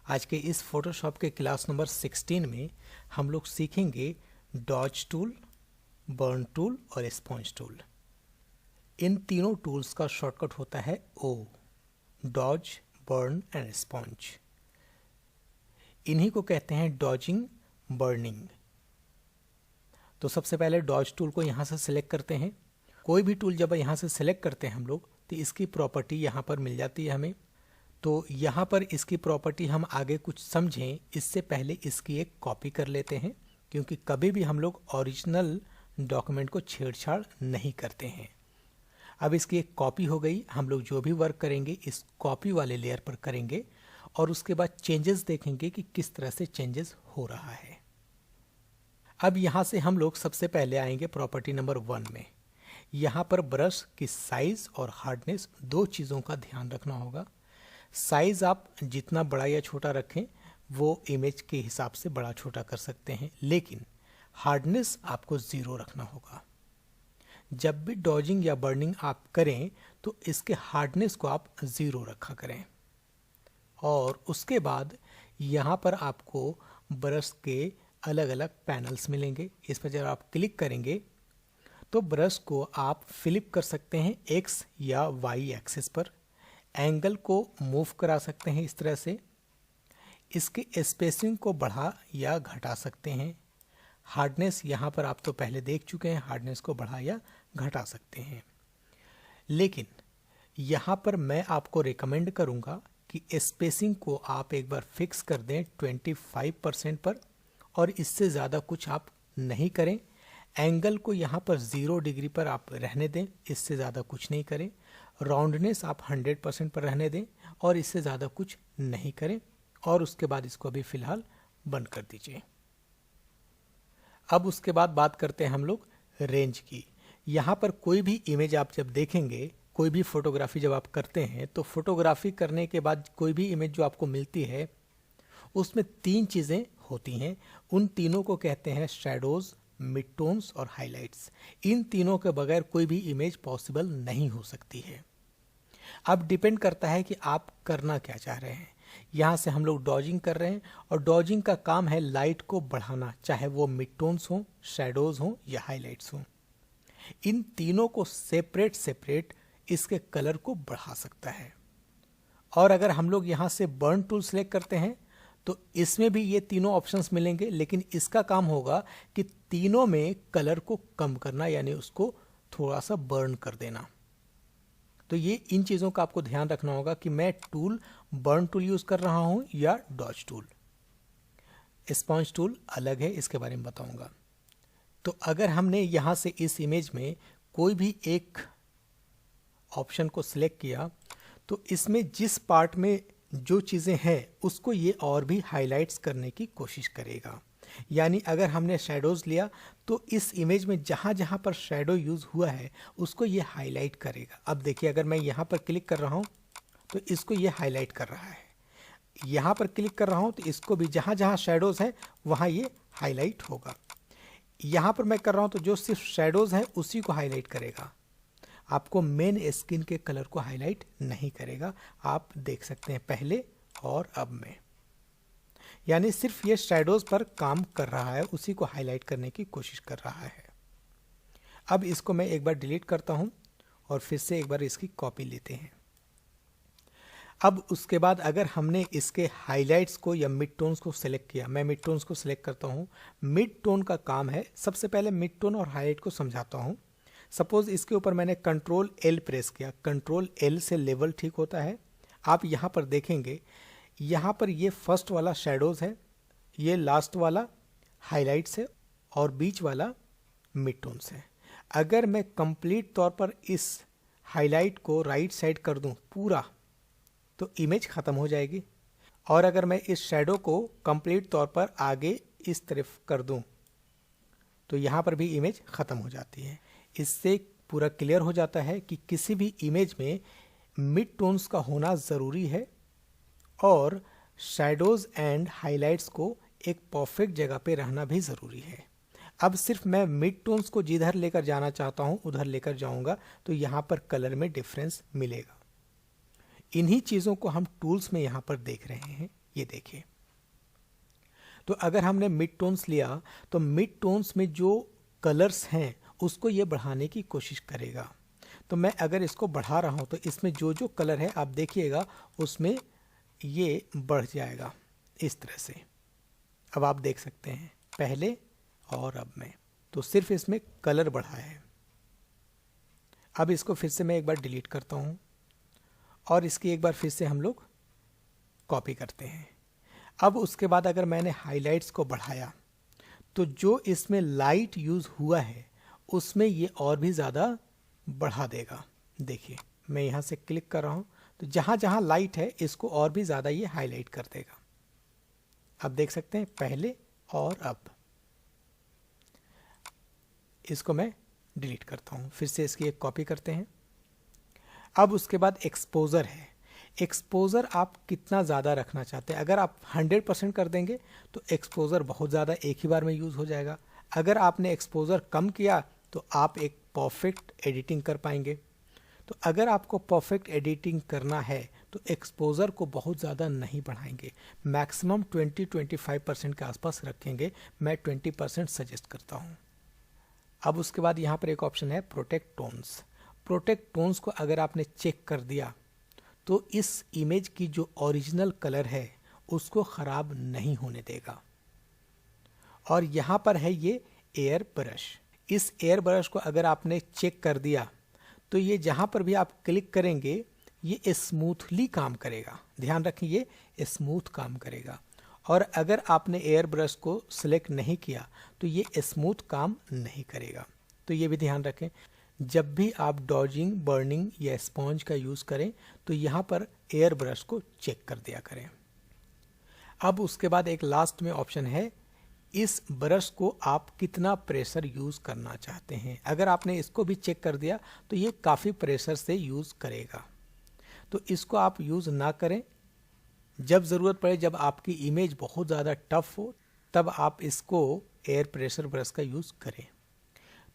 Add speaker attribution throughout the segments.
Speaker 1: आज के इस फोटोशॉप के क्लास नंबर 16 में हम लोग सीखेंगे डॉज टूल, बर्न टूल और स्पॉन्ज टूल। इन तीनों टूल्स का शॉर्टकट होता है ओ, डॉज, बर्न एंड स्पॉन्ज। इन्हीं को कहते हैं डॉजिंग, बर्निंग। तो सबसे पहले डॉज टूल को यहाँ से सिलेक्ट करते हैं। कोई भी टूल जब यहाँ से सिलेक्ट करते हैं हम लोग तो इसकी प्रॉपर्टी यहाँ पर मिल जाती है हमें। तो यहाँ पर इसकी प्रॉपर्टी हम आगे कुछ समझें इससे पहले इसकी एक कॉपी कर लेते हैं, क्योंकि कभी भी हम लोग ओरिजिनल डॉक्यूमेंट को छेड़छाड़ नहीं करते हैं। अब इसकी एक कॉपी हो गई। हम लोग जो भी वर्क करेंगे इस कॉपी वाले लेयर पर करेंगे और उसके बाद चेंजेस देखेंगे कि किस तरह से चेंजेस हो रहा है। अब यहाँ से हम लोग सबसे पहले आएंगे प्रॉपर्टी नंबर 1 में। यहाँ पर ब्रश की साइज और हार्डनेस दो चीज़ों का ध्यान रखना होगा। साइज आप जितना बड़ा या छोटा रखें वो इमेज के हिसाब से बड़ा छोटा कर सकते हैं, लेकिन हार्डनेस आपको 0 रखना होगा। जब भी डॉजिंग या बर्निंग आप करें तो इसके हार्डनेस को आप 0 रखा करें। और उसके बाद यहाँ पर आपको ब्रश के अलग अलग पैनल्स मिलेंगे। इस पर जब आप क्लिक करेंगे तो ब्रश को आप फ्लिप कर सकते हैं एक्स या वाई एक्सिस पर। एंगल को मूव करा सकते हैं इस तरह से। इसके स्पेसिंग को बढ़ा या घटा सकते हैं। हार्डनेस यहाँ पर आप तो पहले देख चुके हैं, हार्डनेस को बढ़ा या घटा सकते हैं। लेकिन यहाँ पर मैं आपको रिकमेंड करूँगा कि स्पेसिंग को आप एक बार फिक्स कर दें 25% पर, और इससे ज़्यादा कुछ आप नहीं करें। एंगल को यहाँ पर 0 डिग्री पर आप रहने दें, इससे ज़्यादा कुछ नहीं करें। राउंडनेस आप 100% पर रहने दें और इससे ज़्यादा कुछ नहीं करें। और उसके बाद इसको अभी फ़िलहाल बंद कर दीजिए। अब उसके बाद बात करते हैं हम लोग रेंज की। यहाँ पर कोई भी इमेज आप जब देखेंगे, कोई भी फोटोग्राफी जब आप करते हैं तो फोटोग्राफी करने के बाद कोई भी इमेज जो आपको मिलती है उसमें 3 चीज़ें होती हैं। उन तीनों को कहते हैं शैडोज, मिड टोन्स और हाइलाइट्स। इन तीनों के बगैर कोई भी इमेज पॉसिबल नहीं हो सकती है। अब डिपेंड करता है कि आप करना क्या चाह रहे हैं। यहाँ से हम लोग डॉजिंग कर रहे हैं और डॉजिंग का काम है लाइट को बढ़ाना, चाहे वो मिड टोन्स हो, शैडोज हो या हाइलाइट्स हो। इन तीनों को सेपरेट सेपरेट इसके कलर को बढ़ा सकता है। और अगर हम लोग यहाँ से बर्न टूल सेलेक्ट करते हैं तो इसमें भी ये तीनों ऑप्शंस मिलेंगे, लेकिन इसका काम होगा कि तीनों में कलर को कम करना, यानी उसको थोड़ा सा बर्न कर देना। तो ये इन चीज़ों का आपको ध्यान रखना होगा कि मैं टूल बर्न टूल यूज़ कर रहा हूँ या डॉज टूल। स्पॉन्ज टूल अलग है, इसके बारे में बताऊंगा। तो अगर हमने यहाँ से इस इमेज में कोई भी एक ऑप्शन को सिलेक्ट किया तो इसमें जिस पार्ट में जो चीज़ें हैं उसको ये और भी हाइलाइट्स करने की कोशिश करेगा। यानी अगर हमने शैडोज़ लिया तो इस इमेज में जहाँ जहाँ पर शैडो यूज़ हुआ है उसको ये हाईलाइट करेगा। अब देखिए, अगर मैं यहाँ पर क्लिक कर रहा हूँ तो इसको ये हाईलाइट कर रहा है। यहाँ पर क्लिक कर रहा हूँ तो इसको भी जहाँ जहाँ शैडोज़ है वहाँ ये हाईलाइट होगा। यहाँ पर मैं कर रहा हूँ तो जो सिर्फ शैडोज़ है उसी को हाईलाइट करेगा। आपको मेन स्किन के कलर को हाईलाइट नहीं करेगा। आप देख सकते हैं पहले और अब में, यानी सिर्फ ये शैडोज पर काम कर रहा है, उसी को हाईलाइट करने की कोशिश कर रहा है। अब इसको मैं एक बार डिलीट करता हूं और फिर से एक बार इसकी कॉपी लेते हैं। अब उसके बाद अगर हमने इसके हाइलाइट्स को या मिड टोन्स को सिलेक्ट किया, मैं मिड टोन्स को सिलेक्ट करता हूं। मिड टोन का काम है, सबसे पहले मिड टोन और हाईलाइट को समझाता हूं। सपोज इसके ऊपर मैंने कंट्रोल L प्रेस किया। कंट्रोल L से लेवल ठीक होता है। आप यहाँ पर देखेंगे, यहाँ पर ये फर्स्ट वाला शैडोज़ है, ये लास्ट वाला हाइलाइट्स है और बीच वाला मिड टोन्स है। अगर मैं कंप्लीट तौर पर इस हाइलाइट को राइट साइड कर दूं पूरा तो इमेज ख़त्म हो जाएगी। और अगर मैं इस शैडो को कंप्लीट तौर पर आगे इस तरफ कर दूं तो यहाँ पर भी इमेज ख़त्म हो जाती है। इससे पूरा क्लियर हो जाता है कि किसी भी इमेज में मिड टोन्स का होना ज़रूरी है और शैडोज़ एंड हाइलाइट्स को एक परफेक्ट जगह पे रहना भी ज़रूरी है। अब सिर्फ मैं मिड टोन्स को जिधर लेकर जाना चाहता हूँ उधर लेकर जाऊँगा तो यहाँ पर कलर में डिफरेंस मिलेगा। इन्हीं चीज़ों को हम टूल्स में यहाँ पर देख रहे हैं। ये देखिए। तो अगर हमने मिड टोन्स लिया तो मिड टोन्स में जो कलर्स हैं उसको ये बढ़ाने की कोशिश करेगा। तो मैं अगर इसको बढ़ा रहा हूँ तो इसमें जो जो कलर है आप देखिएगा उसमें ये बढ़ जाएगा इस तरह से। अब आप देख सकते हैं पहले और अब में, तो सिर्फ इसमें कलर बढ़ा है। अब इसको फिर से मैं एक बार डिलीट करता हूँ और इसकी एक बार फिर से हम लोग कॉपी करते हैं। अब उसके बाद अगर मैंने हाइलाइट्स को बढ़ाया तो जो इसमें लाइट यूज़ हुआ है उसमें ये और भी ज़्यादा बढ़ा देगा। देखिए मैं यहाँ से क्लिक कर रहा हूँ तो जहाँ जहाँ लाइट है इसको और भी ज़्यादा ये हाईलाइट कर देगा। अब देख सकते हैं पहले और अब। इसको मैं डिलीट करता हूँ, फिर से इसकी एक कॉपी करते हैं। अब उसके बाद एक्सपोजर है। एक्सपोजर आप कितना ज़्यादा रखना चाहते हैं। अगर आप 100% कर देंगे तो एक्सपोजर बहुत ज़्यादा एक ही बार में यूज़ हो जाएगा। अगर आपने एक्सपोजर कम किया तो आप एक परफेक्ट एडिटिंग कर पाएंगे। तो अगर आपको परफेक्ट एडिटिंग करना है तो एक्सपोजर को बहुत ज़्यादा नहीं बढ़ाएंगे, मैक्सिमम 20-25% के आसपास रखेंगे। मैं 20% सजेस्ट करता हूँ। अब उसके बाद यहाँ पर एक ऑप्शन है प्रोटेक्ट टोन्स। प्रोटेक्ट टोन्स को अगर आपने चेक कर दिया तो इस इमेज की जो ओरिजिनल कलर है उसको ख़राब नहीं होने देगा। और यहाँ पर है ये एयर ब्रश। इस एयर ब्रश को अगर आपने चेक कर दिया तो ये जहाँ पर भी आप क्लिक करेंगे ये स्मूथली काम करेगा। ध्यान रखें ये स्मूथ काम करेगा। और अगर आपने एयर ब्रश को सिलेक्ट नहीं किया तो ये स्मूथ काम नहीं करेगा। तो ये भी ध्यान रखें, जब भी आप डॉजिंग, बर्निंग या स्पॉन्ज का यूज़ करें तो यहाँ पर एयर ब्रश को चेक कर दिया करें। अब उसके बाद एक लास्ट में ऑप्शन है, इस ब्रश को आप कितना प्रेशर यूज़ करना चाहते हैं। अगर आपने इसको भी चेक कर दिया तो ये काफ़ी प्रेशर से यूज़ करेगा। तो इसको आप यूज़ ना करें। जब ज़रूरत पड़े, जब आपकी इमेज बहुत ज़्यादा टफ हो, तब आप इसको एयर प्रेशर ब्रश का यूज़ करें।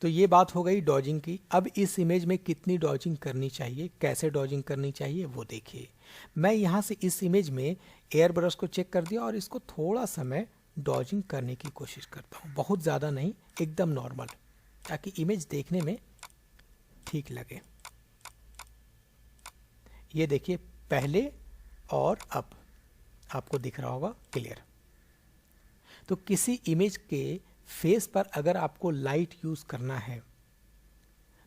Speaker 1: तो ये बात हो गई डॉजिंग की। अब इस इमेज में कितनी डॉजिंग करनी चाहिए, कैसे डॉजिंग करनी चाहिए वो देखिए। मैं यहाँ से इस इमेज में एयर ब्रश को चेक कर दिया और इसको थोड़ा सा मैं डॉजिंग करने की कोशिश करता हूँ। बहुत ज़्यादा नहीं, एकदम नॉर्मल, ताकि इमेज देखने में ठीक लगे। ये देखिए पहले और अब आपको दिख रहा होगा क्लियर। तो किसी इमेज के फेस पर अगर आपको लाइट यूज़ करना है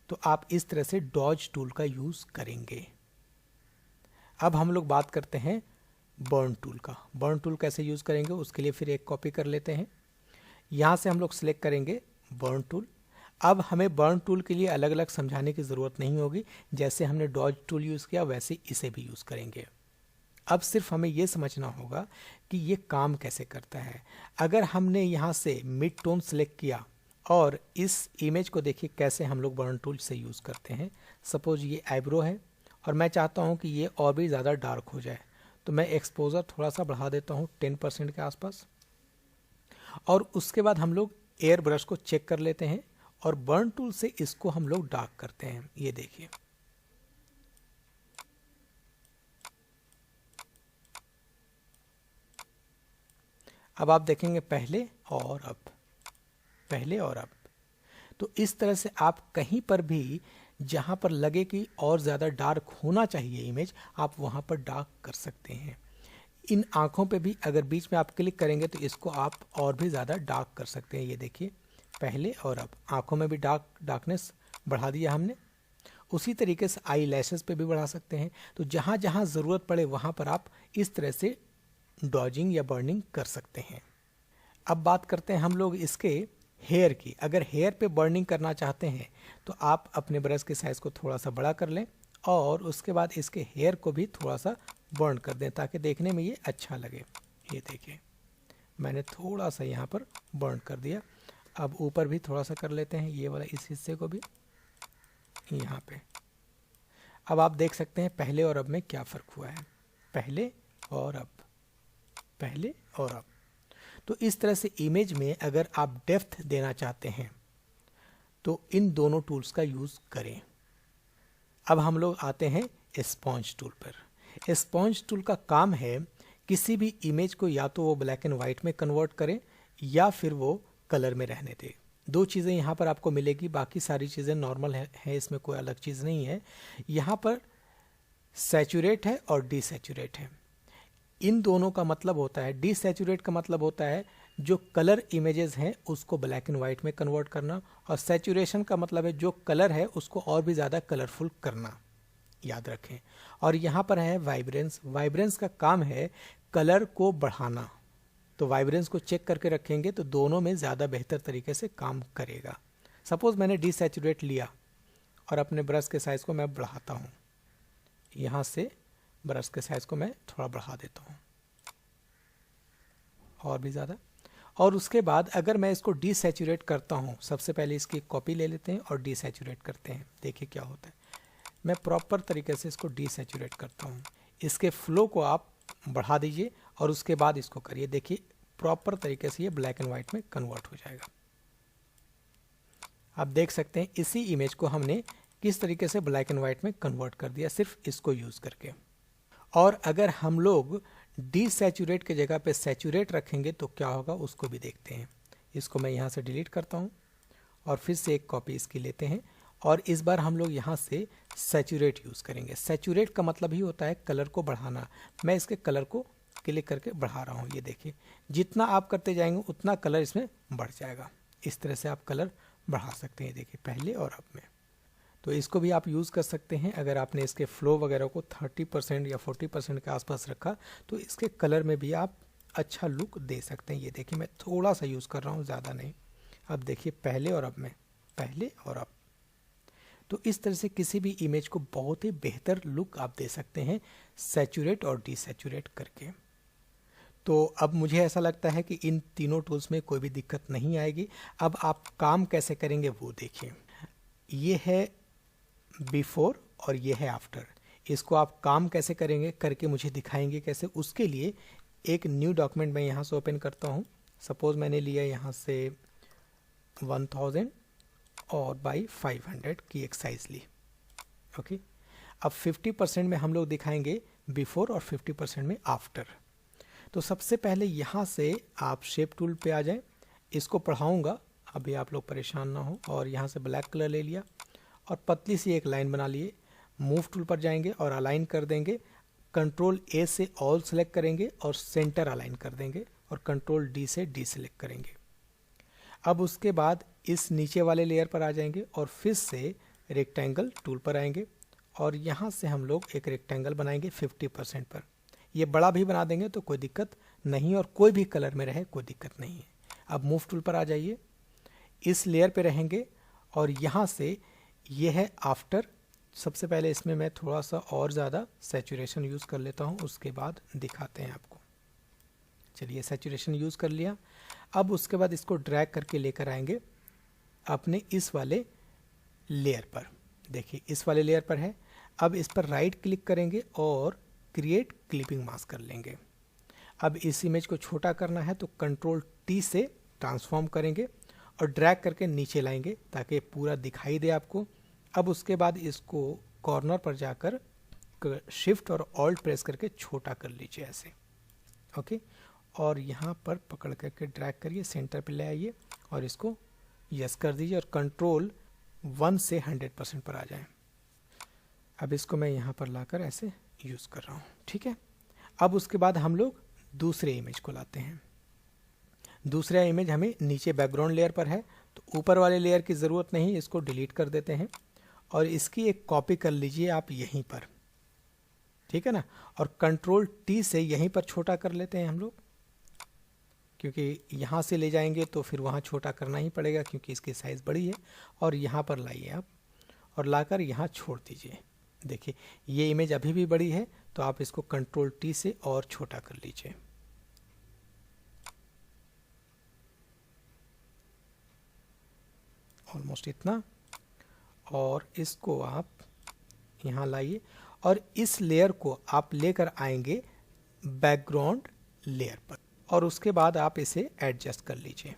Speaker 1: तो आप इस तरह से डॉज टूल का यूज़ करेंगे। अब हम लोग बात करते हैं बर्न टूल का। बर्न टूल कैसे यूज़ करेंगे उसके लिए फिर एक कॉपी कर लेते हैं। यहाँ से हम लोग सिलेक्ट करेंगे बर्न टूल। अब हमें बर्न टूल के लिए अलग अलग समझाने की ज़रूरत नहीं होगी, जैसे हमने डॉज टूल यूज़ किया वैसे इसे भी यूज़ करेंगे। अब सिर्फ हमें ये समझना होगा कि ये काम कैसे करता है। अगर हमने यहाँ से मिड टोन सेलेक्ट किया और इस इमेज को देखिए कैसे हम लोग बर्न टूल से यूज़ करते हैं। सपोज ये आईब्रो है और मैं चाहता हूँ कि ये और भी ज़्यादा डार्क हो जाए, तो मैं एक्सपोजर थोड़ा सा बढ़ा देता हूँ 10% के आसपास। और उसके बाद हम लोग एयर ब्रश को चेक कर लेते हैं और बर्न टूल से इसको हम लोग डार्क करते हैं। ये देखिए अब आप देखेंगे पहले और अब, पहले और अब। तो इस तरह से आप कहीं पर भी जहाँ पर लगे कि और ज़्यादा डार्क होना चाहिए इमेज, आप वहाँ पर डार्क कर सकते हैं। इन आँखों पे भी अगर बीच में आप क्लिक करेंगे तो इसको आप और भी ज़्यादा डार्क कर सकते हैं। ये देखिए पहले और अब, आँखों में भी डार्कनेस बढ़ा दिया हमने। उसी तरीके से आई लैशेस पे भी बढ़ा सकते हैं। तो जहाँ जहाँ ज़रूरत पड़े वहाँ पर आप इस तरह से डॉजिंग या बर्निंग कर सकते हैं। अब बात करते हैं हम लोग इसके हेयर की। अगर हेयर पे बर्निंग करना चाहते हैं तो आप अपने ब्रश के साइज़ को थोड़ा सा बड़ा कर लें और उसके बाद इसके हेयर को भी थोड़ा सा बर्न कर दें ताकि देखने में ये अच्छा लगे। ये देखिए मैंने थोड़ा सा यहाँ पर बर्न कर दिया। अब ऊपर भी थोड़ा सा कर लेते हैं, ये वाला इस हिस्से को भी यहाँ पे। अब आप देख सकते हैं पहले और अब में क्या फ़र्क हुआ है। पहले और अब, पहले और अब। तो इस तरह से इमेज में अगर आप डेप्थ देना चाहते हैं तो इन दोनों टूल्स का यूज़ करें। अब हम लोग आते हैं स्पॉन्ज टूल पर। स्पॉन्ज टूल का काम है किसी भी इमेज को या तो वो ब्लैक एंड वाइट में कन्वर्ट करे या फिर वो कलर में रहने दे। दो चीज़ें यहाँ पर आपको मिलेगी, बाकी सारी चीज़ें नॉर्मल है, इसमें कोई अलग चीज़ नहीं है। यहाँ पर सैचुरेट है और डीसैचुरेट है। इन दोनों का मतलब होता है, डीसैचुरेट का मतलब होता है जो कलर इमेजेस हैं उसको ब्लैक एंड वाइट में कन्वर्ट करना, और सैचुरेशन का मतलब है जो कलर है उसको और भी ज़्यादा कलरफुल करना, याद रखें। और यहाँ पर है वाइब्रेंस। वाइब्रेंस का काम है कलर को बढ़ाना, तो वाइब्रेंस को चेक करके रखेंगे तो दोनों में ज़्यादा बेहतर तरीके से काम करेगा। सपोज मैंने डीसैचुरेट लिया और अपने ब्रश के साइज़ को मैं बढ़ाता हूँ, यहाँ से ब्रश के साइज़ को मैं थोड़ा बढ़ा देता हूँ और भी ज़्यादा। और उसके बाद अगर मैं इसको डीसैचुरेट करता हूँ, सबसे पहले इसकी कॉपी ले लेते हैं और डीसैचुरेट करते हैं, देखिए क्या होता है। मैं प्रॉपर तरीके से इसको डीसैचुरेट करता हूँ, इसके फ्लो को आप बढ़ा दीजिए और उसके बाद इसको करिए, देखिए प्रॉपर तरीके से ये ब्लैक एंड वाइट में कन्वर्ट हो जाएगा। आप देख सकते हैं इसी इमेज को हमने किस तरीके से ब्लैक एंड वाइट में कन्वर्ट कर दिया सिर्फ इसको यूज़ करके। और अगर हम लोग डीसैचुरेट के जगह पे सैचुरेट रखेंगे तो क्या होगा उसको भी देखते हैं। इसको मैं यहाँ से डिलीट करता हूँ और फिर से एक कॉपी इसकी लेते हैं और इस बार हम लोग यहाँ से सैचुरेट यूज़ करेंगे। सैचुरेट का मतलब ही होता है कलर को बढ़ाना। मैं इसके कलर को क्लिक करके बढ़ा रहा हूँ, ये देखिए जितना आप करते जाएंगे उतना कलर इसमें बढ़ जाएगा। इस तरह से आप कलर बढ़ा सकते हैं, देखिए पहले और अब में। तो इसको भी आप यूज़ कर सकते हैं। अगर आपने इसके फ्लो वगैरह को 30% या 40% के आसपास रखा तो इसके कलर में भी आप अच्छा लुक दे सकते हैं। ये देखिए मैं थोड़ा सा यूज़ कर रहा हूँ, ज़्यादा नहीं। अब देखिए पहले और अब में, पहले और अब। तो इस तरह से किसी भी इमेज को बहुत ही बेहतर लुक आप दे सकते हैं सैचुरेट और डीसैचुरेट करके। तो अब मुझे ऐसा लगता है कि इन तीनों टूल्स में कोई भी दिक्कत नहीं आएगी। अब आप काम कैसे करेंगे वो देखिए। ये है बिफोर और ये है आफ्टर। इसको आप काम कैसे करेंगे करके मुझे दिखाएंगे कैसे। उसके लिए एक न्यू डॉक्यूमेंट मैं यहाँ से ओपन करता हूँ। सपोज मैंने लिया यहाँ से 1000 और बाई 500 की एक साइज ली। ओके, अब 50% में हम लोग दिखाएंगे बिफोर और 50% में आफ्टर। तो सबसे पहले यहाँ से आप शेप टूल पे आ जाएं। इसको पढ़ाऊँगा, अभी आप लोग परेशान ना हो। और यहाँ से ब्लैक कलर ले लिया और पतली सी एक लाइन बना लिए। मूव टूल पर जाएंगे और अलाइन कर देंगे। कंट्रोल ए से ऑल सेलेक्ट करेंगे और सेंटर अलाइन कर देंगे और कंट्रोल डी से डी सेलेक्ट करेंगे। अब उसके बाद इस नीचे वाले लेयर पर आ जाएंगे और फिर से रेक्टेंगल टूल पर आएंगे और यहाँ से हम लोग एक रेक्टेंगल बनाएंगे 50% पर। ये बड़ा भी बना देंगे तो कोई दिक्कत नहीं, और कोई भी कलर में रहे कोई दिक्कत नहीं है। अब मूव टूल पर आ जाइए, इस लेयर पे रहेंगे और यहाँ से ये है आफ्टर। सबसे पहले इसमें मैं थोड़ा सा और ज़्यादा सैचुरेशन यूज़ कर लेता हूँ, उसके बाद दिखाते हैं आपको। चलिए सैचुरेशन यूज़ कर लिया। अब उसके बाद इसको ड्रैग करके लेकर आएंगे अपने इस वाले लेयर पर। देखिए इस वाले लेयर पर है। अब इस पर राइट क्लिक करेंगे और क्रिएट क्लिपिंग मास्क कर लेंगे। अब इस इमेज को छोटा करना है तो कंट्रोल टी से ट्रांसफॉर्म करेंगे और ड्रैग करके नीचे लाएंगे ताकि पूरा दिखाई दे आपको। अब उसके बाद इसको कॉर्नर पर जाकर शिफ्ट और ऑल्ट प्रेस करके छोटा कर लीजिए ऐसे। ओके, और यहाँ पर पकड़ करके ड्रैग करिए, सेंटर पे ले आइए और इसको यस कर दीजिए और कंट्रोल 1 से 100% पर आ जाए। अब इसको मैं यहाँ पर लाकर ऐसे यूज़ कर रहा हूँ, ठीक है। अब उसके बाद हम लोग दूसरे इमेज को लाते हैं। दूसरा इमेज हमें नीचे बैकग्राउंड लेयर पर है तो ऊपर वाले लेयर की ज़रूरत नहीं, इसको डिलीट कर देते हैं और इसकी एक कॉपी कर लीजिए आप यहीं पर, ठीक है ना। और कंट्रोल टी से यहीं पर छोटा कर लेते हैं हम लोग, क्योंकि यहाँ से ले जाएंगे तो फिर वहाँ छोटा करना ही पड़ेगा क्योंकि इसकी साइज़ बड़ी है। और यहाँ पर लाइए आप और लाकर यहाँ छोड़ दीजिए। देखिए ये इमेज अभी भी बड़ी है तो आप इसको कंट्रोल टी से और छोटा कर लीजिए। ऑलमोस्ट इतना। और इसको आप यहाँ लाइए और इस लेयर को आप लेकर आएंगे बैकग्राउंड लेयर पर और उसके बाद आप इसे एडजस्ट कर लीजिए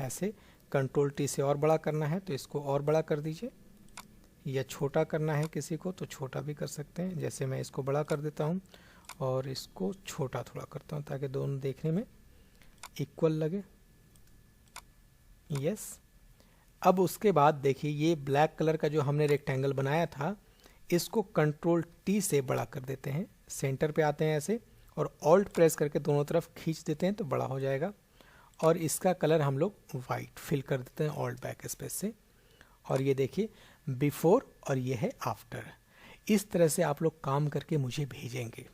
Speaker 1: ऐसे। कंट्रोल टी से और बड़ा करना है तो इसको और बड़ा कर दीजिए, या छोटा करना है किसी को तो छोटा भी कर सकते हैं। जैसे मैं इसको बड़ा कर देता हूँ और इसको छोटा थोड़ा करता हूँ ताकि दोनों देखने में इक्वल लगे। यस। अब उसके बाद देखिए ये ब्लैक कलर का जो हमने रेक्टेंगल बनाया था, इसको कंट्रोल टी से बड़ा कर देते हैं। सेंटर पे आते हैं ऐसे और ऑल्ट प्रेस करके दोनों तरफ खींच देते हैं तो बड़ा हो जाएगा। और इसका कलर हम लोग वाइट फिल कर देते हैं ऑल्ट बैक स्पेस से। और ये देखिए बिफोर और ये है आफ्टर। इस तरह से आप लोग काम करके मुझे भेजेंगे।